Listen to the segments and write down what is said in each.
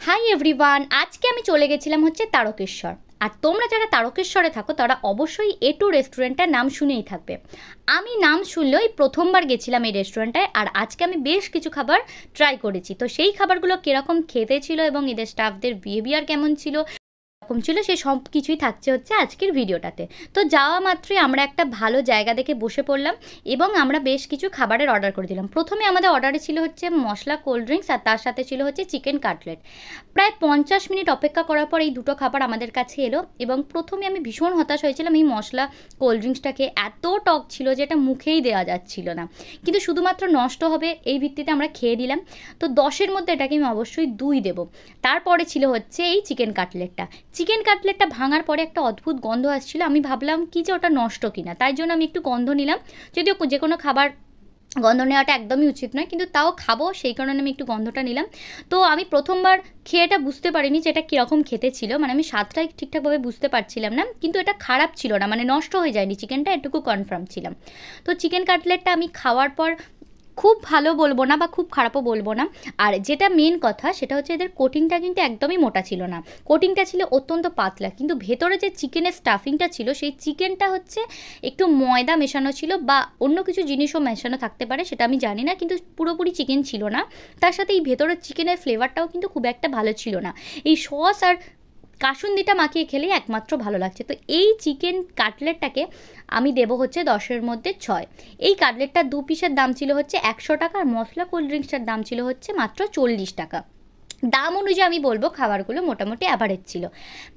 Hi everyone, আজকে আমি চলে গেছিলাম হচ্ছে তারকেশ্বর। আর তোমরা যারা তারকেশ্বরে থাকো তারা অবশ্যই A2 রেস্টুরেন্টটার নাম শুনেই থাকবে। আমি নাম শুনলেই প্রথমবার গেছিলাম এই রেস্টুরেন্টটায়, আর আজকে আমি বেশ কিছু খাবার ট্রাই করেছি। তো সেই খাবারগুলো কীরকম খেতে ছিল এবং এদের স্টাফদের বিহেভিয়ার কেমন ছিল রকম ছিল, সে সব কিছুই থাকছে হচ্ছে আজকের ভিডিওটাতে। তো যাওয়া মাত্রই আমরা একটা ভালো জায়গা দেখে বসে পড়লাম এবং আমরা বেশ কিছু খাবারের অর্ডার করে দিলাম। প্রথমে আমাদের অর্ডারে ছিল হচ্ছে মশলা কোল্ড ড্রিঙ্কস, আর তার সাথে ছিল হচ্ছে চিকেন কাটলেট। প্রায় 50 মিনিট অপেক্ষা করার পর এই দুটো খাবার আমাদের কাছে এলো এবং প্রথমে আমি ভীষণ হতাশ হয়েছিলাম। এই মশলা কোল্ড ড্রিঙ্কসটাকে এত টক ছিল যে এটা মুখেই দেওয়া যাচ্ছিল না, কিন্তু শুধুমাত্র নষ্ট হবে এই ভিত্তিতে আমরা খেয়ে দিলাম। তো 10-এর মধ্যে এটাকে আমি অবশ্যই 2 দেবো। তারপরে ছিল হচ্ছে এই চিকেন কাটলেটটা ভাঙার পরে একটা অদ্ভুত গন্ধ আসছিল। আমি ভাবলাম কি যে ওটা নষ্ট কিনা, তাই জন্য আমি একটু গন্ধ নিলাম। যদিও যে কোনো খাবার গন্ধ নেওয়াটা একদমই উচিত নয়, কিন্তু তাও খাবো সেই কারণে আমি একটু গন্ধটা নিলাম। তো আমি প্রথমবার খেয়ে এটা বুঝতে পারিনি যে এটা কীরকম খেতে ছিল, মানে আমি স্বাদটাই ঠিকঠাকভাবে বুঝতে পারছিলাম না, কিন্তু এটা খারাপ ছিল না, মানে নষ্ট হয়ে যায়নি চিকেনটা, এটুকু কনফার্ম ছিলাম। তো চিকেন কাটলেটটা আমি খাওয়ার পর খুব ভালো বলবো না বা খুব খারাপও বলবো না। আর যেটা মেন কথা সেটা হচ্ছে এদের কোটিংটা কিন্তু একদমই মোটা ছিল না, কোটিংটা ছিল অত্যন্ত পাতলা, কিন্তু ভেতরে যে চিকেনের স্টাফিংটা ছিল সেই চিকেনটা হচ্ছে একটু ময়দা মেশানো ছিল বা অন্য কিছু জিনিসও মেশানো থাকতে পারে, সেটা আমি জানি না, কিন্তু পুরোপুরি চিকেন ছিল না। তার সাথে এই ভেতরের চিকেনের ফ্লেভারটাও কিন্তু খুব একটা ভালো ছিল না। এই সস আর কাসুন্দিটা মাখিয়ে খেলেই একমাত্র ভালো লাগছে। তো এই চিকেন কাটলেটটাকে আমি দেবো হচ্ছে 10-এর মধ্যে 6। এই কাটলেটটার 2 পিসের দাম ছিল হচ্ছে 100 টাকা, আর মশলা কোল্ড ড্রিঙ্কসটার দাম ছিল হচ্ছে মাত্র 40 টাকা। দাম অনুযায়ী আমি বলবো খাবারগুলো মোটামুটি অ্যাভারেজ ছিল।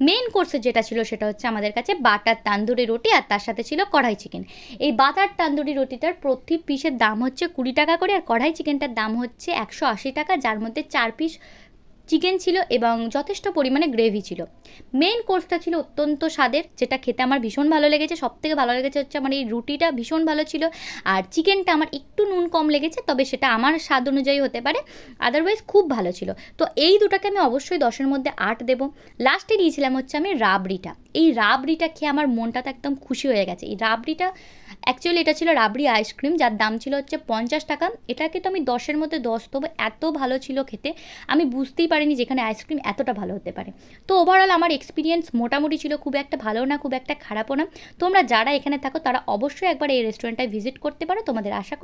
মেন কোর্সে যেটা ছিল সেটা হচ্ছে আমাদের কাছে বাটার তান্দুরি রুটি, আর তার সাথে ছিল কড়াই চিকেন। এই বাটার তান্দুরি রুটিটার প্রতি পিসের দাম হচ্ছে 20 টাকা করে, আর কড়াই চিকেনটার দাম হচ্ছে 180 টাকা, যার মধ্যে 4 পিস চিকেন ছিল এবং যথেষ্ট পরিমাণে গ্রেভি ছিল। মেন কোর্সটা ছিল অত্যন্ত স্বাদের, যেটা খেতে আমার ভীষণ ভালো লেগেছে। সবথেকে ভালো লেগেছে হচ্ছে আমার এই রুটিটা ভীষণ ভালো ছিল, আর চিকেনটা আমার একটু নুন কম লেগেছে, তবে সেটা আমার স্বাদ অনুযায়ী হতে পারে, আদারওয়াইজ খুব ভালো ছিল। তো এই দুটাকে আমি অবশ্যই 10-এর মধ্যে 8 দেবো। লাস্টে দিয়েছিলাম হচ্ছে আমি রাবড়িটা। এই রাবড়িটা খেয়ে আমার মনটা তো একদম খুশি হয়ে গেছে। এই রাবড়িটা অ্যাকচুয়ালি এটা ছিল রাবড়ি আইসক্রিম, যার দাম ছিল হচ্ছে 50 টাকা। এটাকে তো আমি 10-এর মধ্যে 10 দেবো, এত ভালো ছিল খেতে। আমি বুঝতেই পারিনি যেখানে আইসক্রিম এতটা ভালো হতে পারে। তো ওভারঅল আমার এক্সপিরিয়েন্স মোটামুটি ছিল, খুব একটা ভালো না খুব একটা খারাপও না। তোমরা যারা এখানে থাকো তারা অবশ্যই একবার এই রেস্টুরেন্টটায় ভিজিট করতে পারো। তোমাদের আশা করি